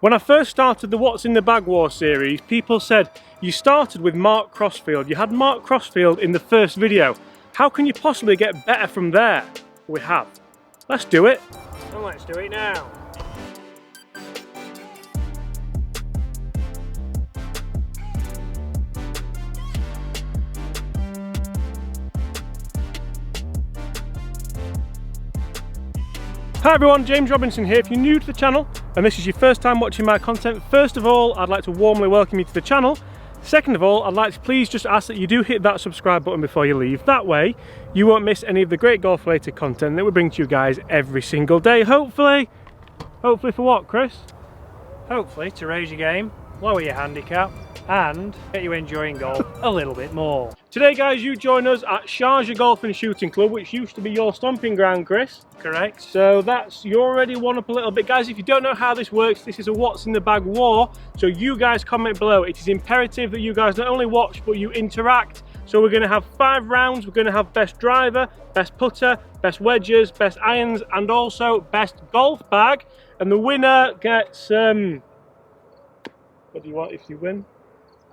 When I first started the What's in the Bag War series, people said, you started with Mark Crossfield. You had Mark Crossfield in the first video. How can you possibly get better from there? We have. Let's do it. And let's do it now. Hi everyone, James Robinson here. If you're new to the channel and this is your first time watching my content, first of all, I'd like to warmly welcome you to the channel. Second of all, I'd like to please just ask that you do hit that subscribe button before you leave. That way, you won't miss any of the great golf related content that we bring to you guys every single day, hopefully. Hopefully for what, Chris? Hopefully to raise your game, lower your handicap, and get you enjoying golf a little bit more. Today guys, you join us at Sharjah Golf and Shooting Club, which used to be your stomping ground, Chris. Correct. So you're already one up a little bit. Guys, if you don't know how this works, this is a What's in the Bag War. So you guys comment below. It is imperative that you guys not only watch, but you interact. So we're going to have 5 rounds. We're going to have best driver, best putter, best wedges, best irons, and also best golf bag. And the winner gets, what do you want if you win?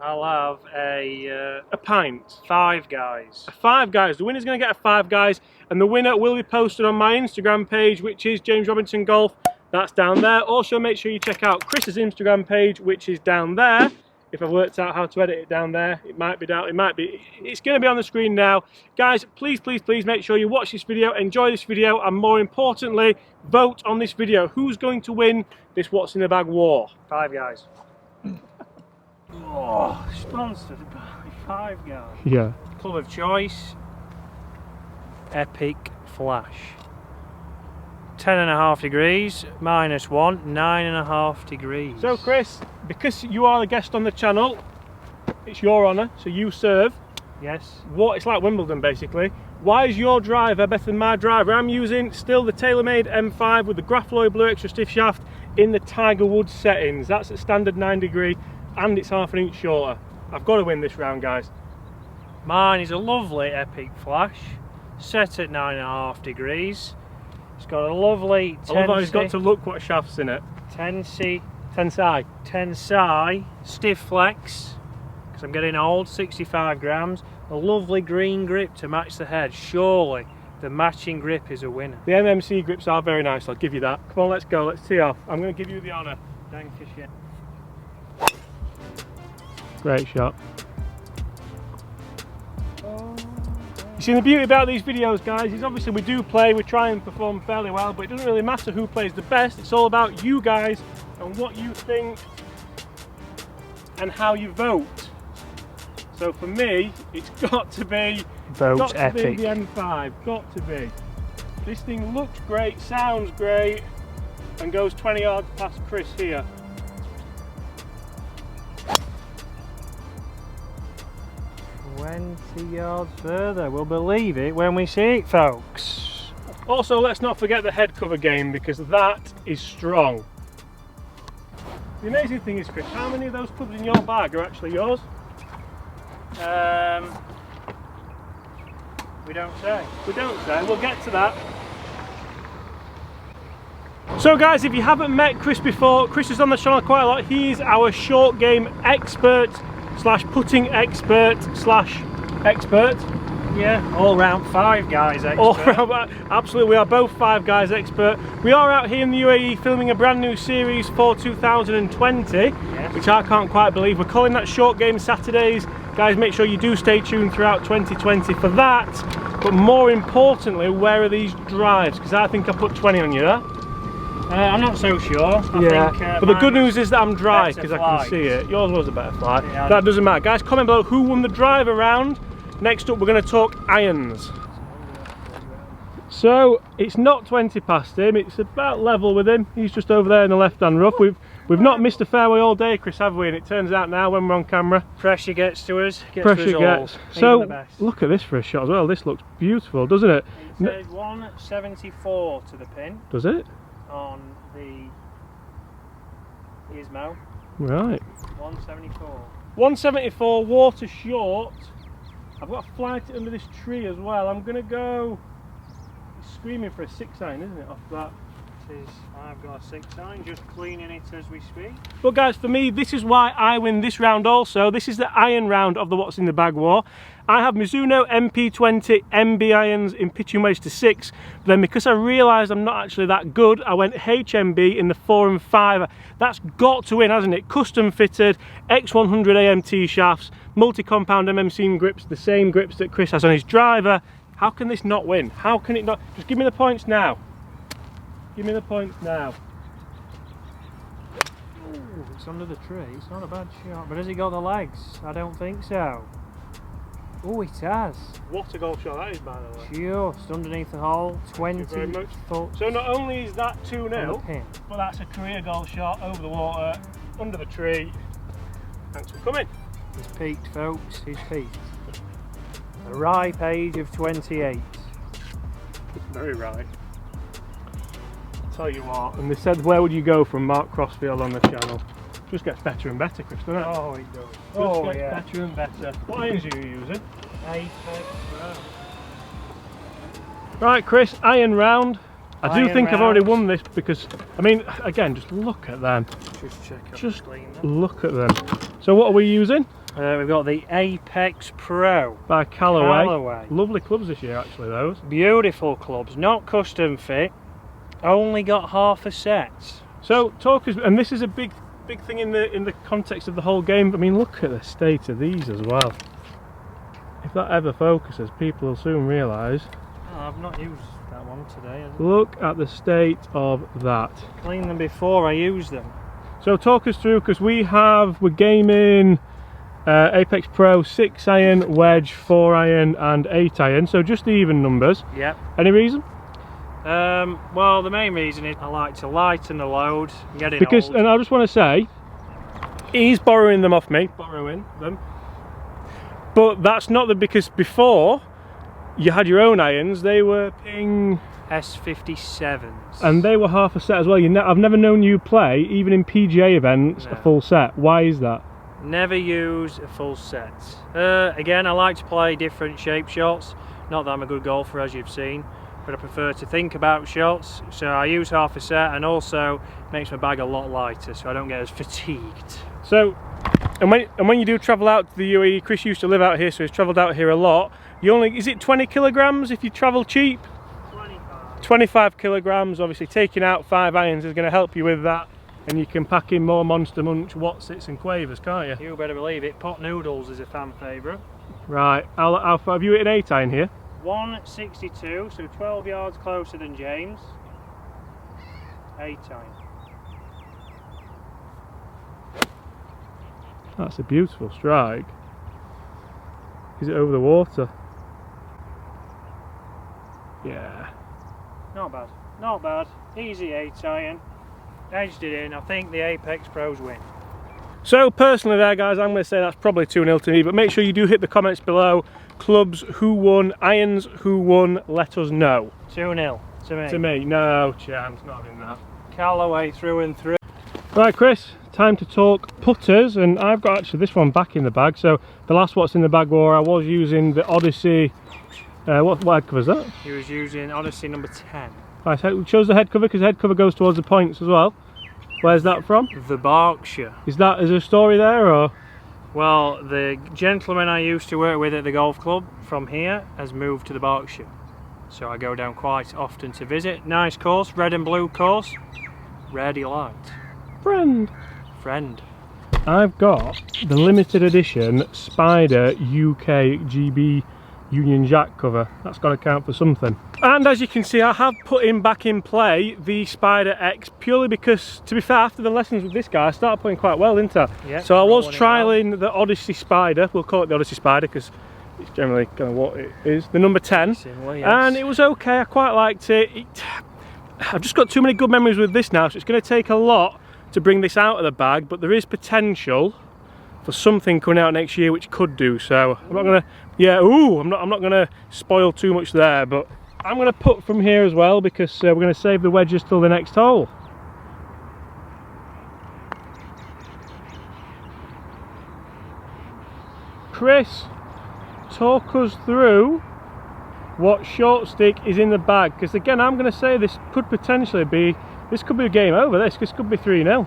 I'll have a pint. 5 guys. A 5 guys. The winner's going to get a 5 guys, and the winner will be posted on my Instagram page, which is James Robinson Golf. That's down there. Also, make sure you check out Chris's Instagram page, which is down there. If I've worked out how to edit it down there, it might be down. It might be. It's going to be on the screen now, guys. Please, please, please make sure you watch this video, enjoy this video, and more importantly, vote on this video. Who's going to win this What's in the Bag War? 5 guys. Oh, sponsored by 5 guys. Yeah. Club of choice, Epic Flash. 10.5 degrees, -1, 9.5 degrees. So Chris, because you are the guest on the channel, it's your honour, so you serve. Yes. It's like Wimbledon basically. Why is your driver better than my driver? I'm using still the TaylorMade M5 with the Grafloy Blue Extra Stiff Shaft in the Tiger Woods settings. That's at standard 9 degree and it's half an inch shorter. I've got to win this round, guys. Mine is a lovely Epic Flash, set at 9.5 degrees. It's got a lovely I love how he's got to look what shaft's in it. Tensai stiff flex, because I'm getting old, 65 grams. A lovely green grip to match the head. Surely the matching grip is a winner. The MMC grips are very nice, I'll give you that. Come on, let's go, let's tee off. I'm going to give you the honour. Thank you. Great shot. You see, the beauty about these videos, guys, is obviously we do play, we try and perform fairly well, but it doesn't really matter who plays the best. It's all about you guys and what you think and how you vote. So for me, it's got to be, Vote Epic. the M5, got to be. This thing looks great, sounds great, and goes 20 yards past Chris here. Yards further. We'll believe it when we see it, folks. Also, let's not forget the head cover game, because that is strong. The amazing thing is, Chris, how many of those clubs in your bag are actually yours? We don't say. We don't say. We'll get to that. So guys, if you haven't met Chris before, Chris is on the channel quite a lot. He is our short game expert slash putting expert slash expert. Yeah, all round 5 guys expert. All round, absolutely, we are both 5 guys expert. We are out here in the UAE filming a brand new series for 2020, yes. Which I can't quite believe. We're calling that Short Game Saturdays. Guys, make sure you do stay tuned throughout 2020 for that. But more importantly, where are these drives? Because I think I put 20 on you there. I'm not so sure. I think, but the good news is that I'm dry because I can see it. Yours was a better fly. Yeah, that doesn't matter. Guys, comment below who won the driver round. Next up, we're going to talk irons. So it's not 20 past him. It's about level with him. He's just over there in the left-hand rough. We've not missed a fairway all day, Chris, have we? And it turns out now when we're on camera, pressure gets to us. Pressure gets. So look at this for a shot as well. This looks beautiful, doesn't it? It says 174 to the pin. Does it? On the Gizmo. Right. 174. 174, water short. I've got to flight it under this tree as well. I'm going to go, it's screaming for a 6 iron, isn't it, off that? I've got a 6-iron, just cleaning it as we speak. But guys, for me, this is why I win this round also. This is the iron round of the What's in the Bag war. I have Mizuno MP20 MB irons in pitching wedge to 6. But then because I realised I'm not actually that good, I went HMB in the 4 and 5. That's got to win, hasn't it? Custom fitted, X100 AMT shafts, multi-compound MM grips, the same grips that Chris has on his driver. How can this not win? How can it not? Just give me the points now. Give me the points now. Ooh, it's under the tree. It's not a bad shot. But has he got the legs? I don't think so. Oh, it has. What a golf shot that is, by the way. Just underneath the hole, 20 foot. So not only is that 2-0, pin, but that's a career golf shot over the water, under the tree. Thanks for coming. He's peaked, folks. He's peaked. A ripe age of 28. Very right. Tell you what, and they said, where would you go from Mark Crossfield on the channel? Just gets better and better, Chris, doesn't it? Oh, it does. Just gets better and better. What irons are you using? Apex. Right, Chris, iron round. I do Iron think I've already round. won this because, I mean, again, just look at them. Just check out Just clean them. look at them. So what are we using? We've got the Apex Pro. By Callaway. Callaway. Lovely clubs this year, actually, those. Beautiful clubs, not custom fit. Only got half a set. So talk us, and this is a big thing in the context of the whole game. I mean, look at the state of these as well. If that ever focuses, people will soon realise. Oh, I've not used that one today. Look at the state of that. Clean them before I use them. So talk us through, because we're gaming Apex Pro 6-iron, wedge, 4-iron and 8-iron, so just the even numbers. Yep. Any reason? Well, the main reason is I like to lighten the load, get it Because, old. and I just want to say, he's borrowing them off me, but that's not because before you had your own irons, they were ping S57s. and they were half a set as well. I've never known you play, even in PGA events, No. a full set. Why is that? Never use a full set. Again, I like to play different shape shots. Not that I'm a good golfer, as you've seen, but I prefer to think about shots. So I use half a set, and also makes my bag a lot lighter, so I don't get as fatigued. So, and when you do travel out to the UAE, Chris used to live out here, so he's travelled out here a lot. Is it 20 kilograms if you travel cheap? 25. 25 kilograms. Obviously, taking out 5 irons is going to help you with that. And you can pack in more Monster Munch, Watsits and Quavers, can't you? You better believe it. Pot noodles is a fan favourite. Right, how far have you hit an 8-iron here? 162, so 12 yards closer than James. 8-iron. That's a beautiful strike. Is it over the water? Yeah. Not bad. Not bad. Easy 8-iron. Edged it in. I think the Apex Pros win. So personally there, guys, I'm going to say that's probably 2-0 to me, but make sure you do hit the comments below. Clubs, who won? Irons, who won? Let us know. 2-0 to me. To me, no chance, not in that. Callaway through and through. Right, Chris, time to talk putters, and I've got actually this one back in the bag. So the last What's in the Bag war, I was using the Odyssey. What head cover is that? He was using Odyssey number 10. Right, so we chose the head cover because the head cover goes towards the points as well. Where's that from? The Berkshire. Is there a story there, or? Well, the gentleman I used to work with at the golf club from here has moved to the Berkshire. So I go down quite often to visit. Nice course, red and blue course. Rare delight. Friend. I've got the limited edition Spider UK GB Union Jack cover. That's got to count for something. And as you can see, I have put back in play the Spider X purely because, to be fair, after the lessons with this guy, I started playing quite well, didn't I? Yeah, so I was trialling the Odyssey Spider. We'll call it the Odyssey Spider because it's generally kind of what it is. The number 10. Similar, yes. And it was okay. I quite liked it. I've just got too many good memories with this now, so it's going to take a lot to bring this out of the bag, but there is potential for something coming out next year which could do so. I'm not gonna, I'm not gonna spoil too much there, but I'm gonna put from here as well because we're gonna save the wedges till the next hole. Chris, talk us through what short stick is in the bag, because again, I'm gonna say this could potentially be This could be a game over. This could be 3-0.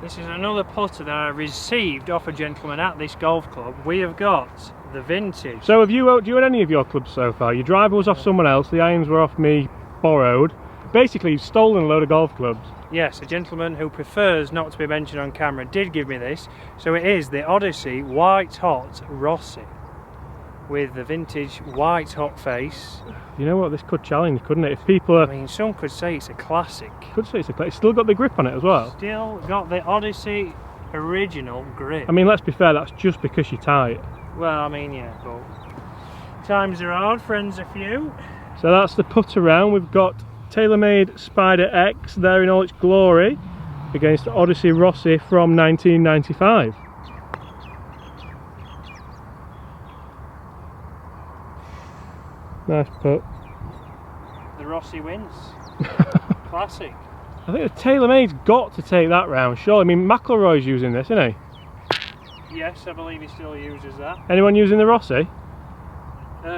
This is another putter that I received off a gentleman at this golf club. We have got the vintage. So do you own any of your clubs so far? Your driver was off someone else, the irons were off me, borrowed. Basically, you've stolen a load of golf clubs. Yes, a gentleman who prefers not to be mentioned on camera did give me this. So it is the Odyssey White Hot Rossi with the vintage white hot face. You know what, this could challenge, couldn't it? If people are... I mean, some could say it's a classic. Could say it's a classic. It's still got the grip on it as well. Still got the Odyssey original grip. I mean, let's be fair, that's just because you're tight. Well, I mean, yeah, but times are hard, friends are few. So that's the putter round. We've got TaylorMade Spider X there in all its glory against Odyssey Rossi from 1995. Nice putt. The Rossi wins. Classic. I think the TaylorMade's got to take that round, surely. I mean, McIlroy's using this, isn't he? Yes, I believe he still uses that. Anyone using the Rossi?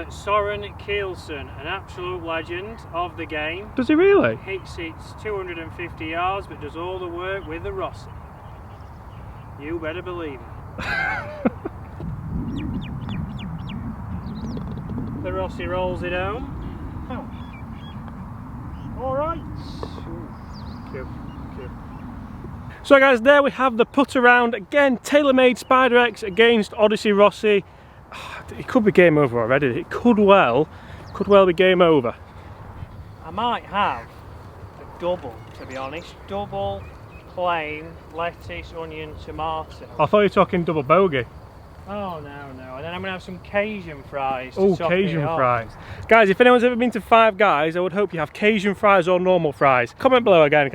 Soren Kielsen, an absolute legend of the game. Does he really? Hits it 250 yards, but does all the work with the Rossi. You better believe it. The Rossi rolls it home. Oh. All right. So guys, there we have the putter round. Again, TaylorMade Spider X against Odyssey Rossi. It could be game over already. It could well be game over. I might have a double, to be honest. Double, plain, lettuce, onion, tomato. I thought you were talking double bogey. Oh no. And then I'm going to have some Cajun fries. Oh, Cajun fries. Guys, if anyone's ever been to Five Guys, I would hope you have Cajun fries or normal fries. Comment below again.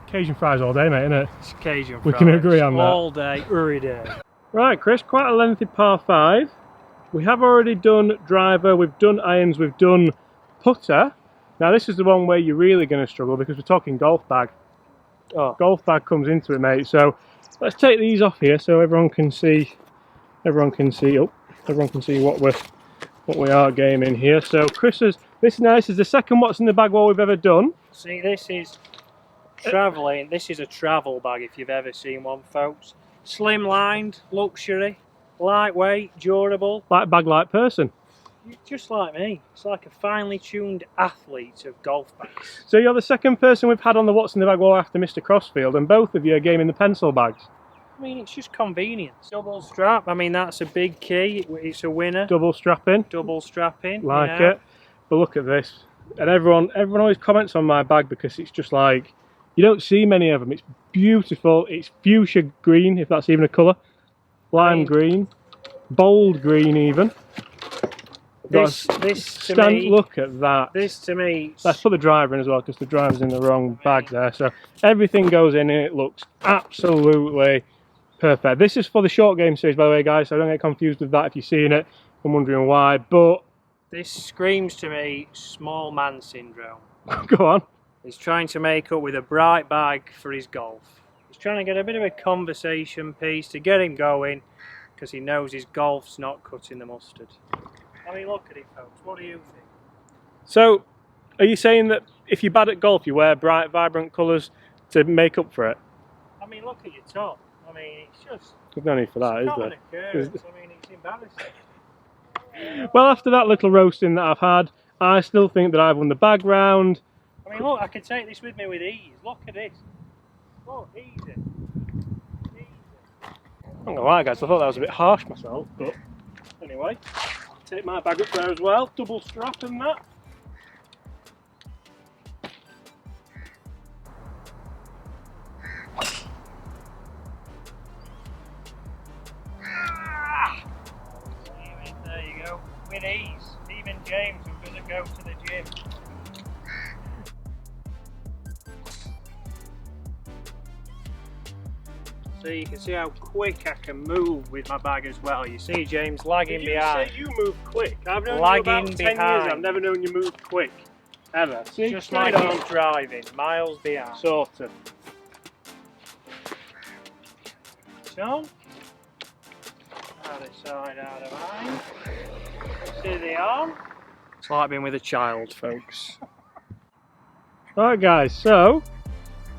Cajun fries all day, mate, innit? It's Cajun fries. We can agree on that. All day, every day. Right, Chris, quite a lengthy par 5. We have already done driver, we've done irons, we've done putter. Now this is the one where you're really going to struggle because we're talking golf bag. Oh, golf bag comes into it, mate. So let's take these off here so everyone can see. Everyone can see what we are gaming here. So Chris's, this is nice. This is the second what's in the bag wall we've ever done. See, this is travelling. This is a travel bag if you've ever seen one, folks. Slimlined, luxury, lightweight, durable. Like bag-like person. Just like me. It's like a finely tuned athlete of golf bags. So you're the second person we've had on the what's in the bag wall after Mr. Crossfield, and both of you are gaming the pencil bags. I mean, it's just convenience. Double strap, I mean, that's a big key. It's a winner. Double strapping. Double strapping. Like it. But look at this. And everyone always comments on my bag because it's just like, you don't see many of them. It's beautiful. It's fuchsia green, if that's even a colour. Lime green. Bold green even. This to me, look at that. This to me. Let's put the driver in as well because the driver's in the wrong bag there. So everything goes in and it looks absolutely perfect. This is for the short game series, by the way, guys, so don't get confused with that if you're seeing it. I'm wondering why, but... This screams to me small man syndrome. Go on. He's trying to make up with a bright bag for his golf. He's trying to get a bit of a conversation piece to get him going because he knows his golf's not cutting the mustard. I mean, look at it, folks. What do you think? So, are you saying that if you're bad at golf, you wear bright, vibrant colours to make up for it? I mean, look at your top. I mean, it's just... There's no need for that, is there? I mean, it's embarrassing. Well, after that little roasting that I've had, I still think that I've won the bag round. I mean, look, I could take this with me with ease. Look at this. Oh, easy. Easy. I'm not gonna lie, guys, I thought that was a bit harsh myself, but anyway, take my bag up there as well, double strap and that. There you go, with ease. Even James, who doesn't go to the gym. So you can see how quick I can move with my bag as well. You see James lagging behind. Did you say you move quick? I've known Lagging you about 10 years, behind. I've never known you move quick. Ever. See, Just like he's driving, miles behind. Sort of. So, other side out of mine. See the arm? It's like being with a child, folks. Alright guys, so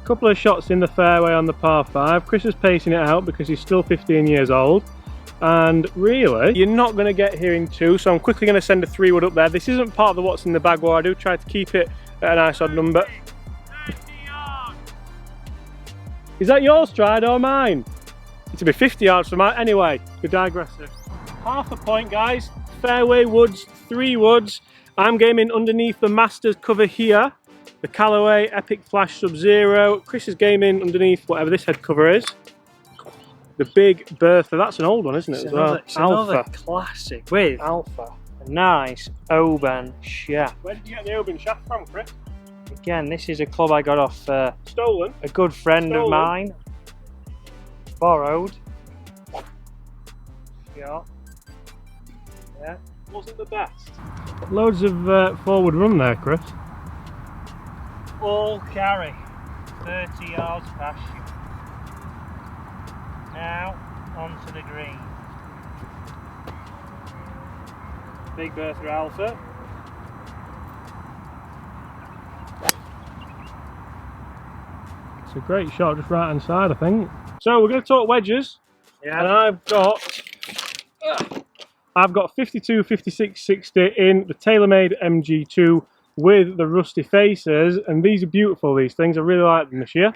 Couple of shots in the fairway on the par 5. Chris is pacing it out because he's still 15 years old. And really, you're not going to get here in 2, so I'm quickly going to send a 3-wood up there. This isn't part of the what's in the bag war. I do try to keep it at a nice odd number. 30 yards. Is that your stride or mine? It'll be 50 yards from mine. Anyway, we digressing. Half a point, guys. Fairway woods, 3 woods. I'm gaming underneath the Masters cover here. The Callaway Epic Flash Sub-Zero. Chris is gaming underneath whatever this head cover is. The Big Bertha. That's an old one, isn't it? It's another classic with Alpha. a nice Oban shaft. Where did you get the Oban shaft from, Chris? Again, this is a club I got off Stolen. a good friend of mine. Borrowed. Yeah. Wasn't the best. Loads of forward run there, Chris. All carry. 30 yards past you. Now onto the green. Big Bertha Alpha. It's a great shot, just right hand side, I think. So we're going to talk wedges. Yeah. And I've got 52, 56, 60 in the TaylorMade MG2 with the rusty faces, and these are beautiful, these things. I really like them this year.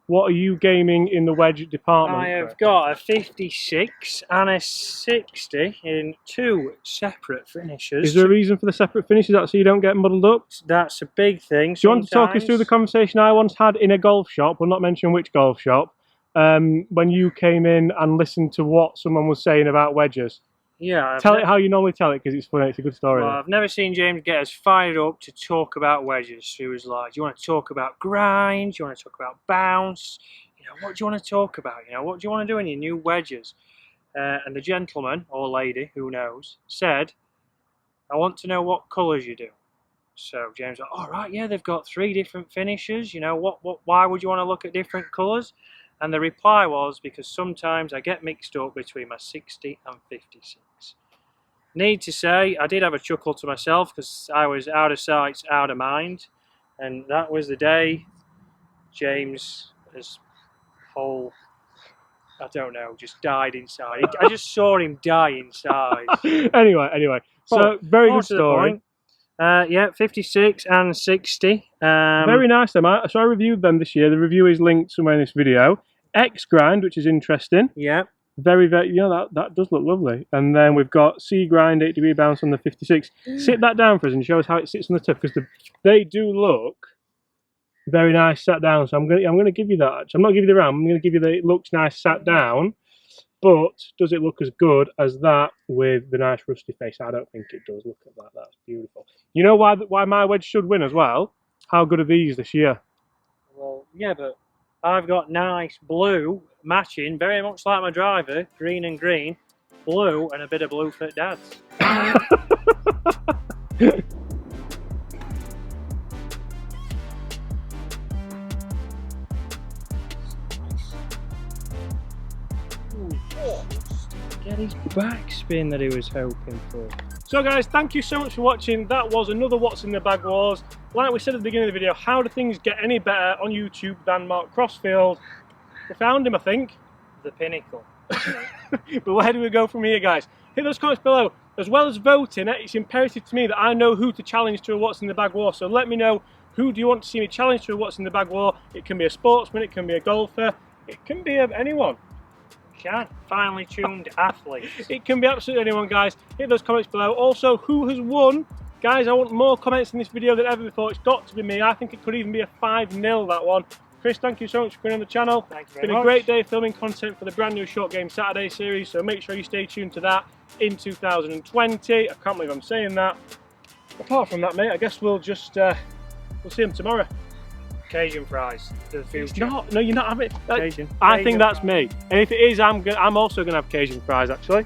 What are you gaming in the wedge department? I have got a 56 and a 60 in 2 separate finishes. Is there a reason for the separate finishes? Is that so you don't get muddled up? That's a big thing. Do you want to talk us through the conversation I once had in a golf shop? We'll not mention which golf shop. When you came in and listened to what someone was saying about wedges. Yeah. Tell it how you normally tell it, because it's funny. It's a good story. Well, I've never seen James get as fired up to talk about wedges. He was like, "Do you want to talk about grind? Do you want to talk about bounce? You know, what do you want to talk about? You know, what do you want to do in your new wedges?" And the gentleman or lady, who knows, said, "I want to know what colours you do." So James was like, "All right, yeah, they've got 3 different finishes. You know, why would you want to look at different colours?" And the reply was, because sometimes I get mixed up between my 60 and 56. Need to say, I did have a chuckle to myself because I was out of sight, out of mind. And that was the day James' whole, I don't know, just died inside. I just saw him die inside. Anyway, so very good story. Yeah, 56 and 60. Very nice them. So I reviewed them this year. The review is linked somewhere in this video. X grind, which is interesting. Yeah. Very, you know, that does look lovely. And then we've got C grind, 8-degree bounce on the 56. Sit that down for us and show us how it sits on the tip, because they do look very nice sat down. So I'm gonna give you that. I'm not giving you the round. I'm gonna give you the it looks nice sat down. But does it look as good as that with the nice rusty face? I don't think it does. Look at that. That's beautiful. You know why my wedge should win as well? How good are these this year? Well, yeah, but I've got nice blue matching, very much like my driver, green and green, blue and a bit of blue fit dads. Get his backspin that he was hoping for. So guys, thank you so much for watching. That was another What's in the Bag Wars. Like we said at the beginning of the video, how do things get any better on YouTube than Mark Crossfield? We found him, I think. The pinnacle. But where do we go from here, guys? Hit those comments below. As well as voting, it's imperative to me that I know who to challenge to a What's in the Bag War. So let me know, who do you want to see me challenge to a What's in the Bag War? It can be a sportsman, it can be a golfer, it can be of anyone. Finely tuned athlete. It can be absolutely anyone, guys. Hit those comments below. Also, who has won? Guys, I want more comments in this video than ever before. It's got to be me. I think it could even be a 5-0, that one. Chris, thank you so much for being on the channel. Thank you very much. It's been a great day filming content for the brand new Short Game Saturday series, so make sure you stay tuned to that in 2020. I can't believe I'm saying that. Apart from that, mate, I guess we'll just we'll see him tomorrow. Cajun fries for the future. No, you're not having it. Cajun. I think that's fries. me. And if it is, I'm also going to have Cajun fries, actually.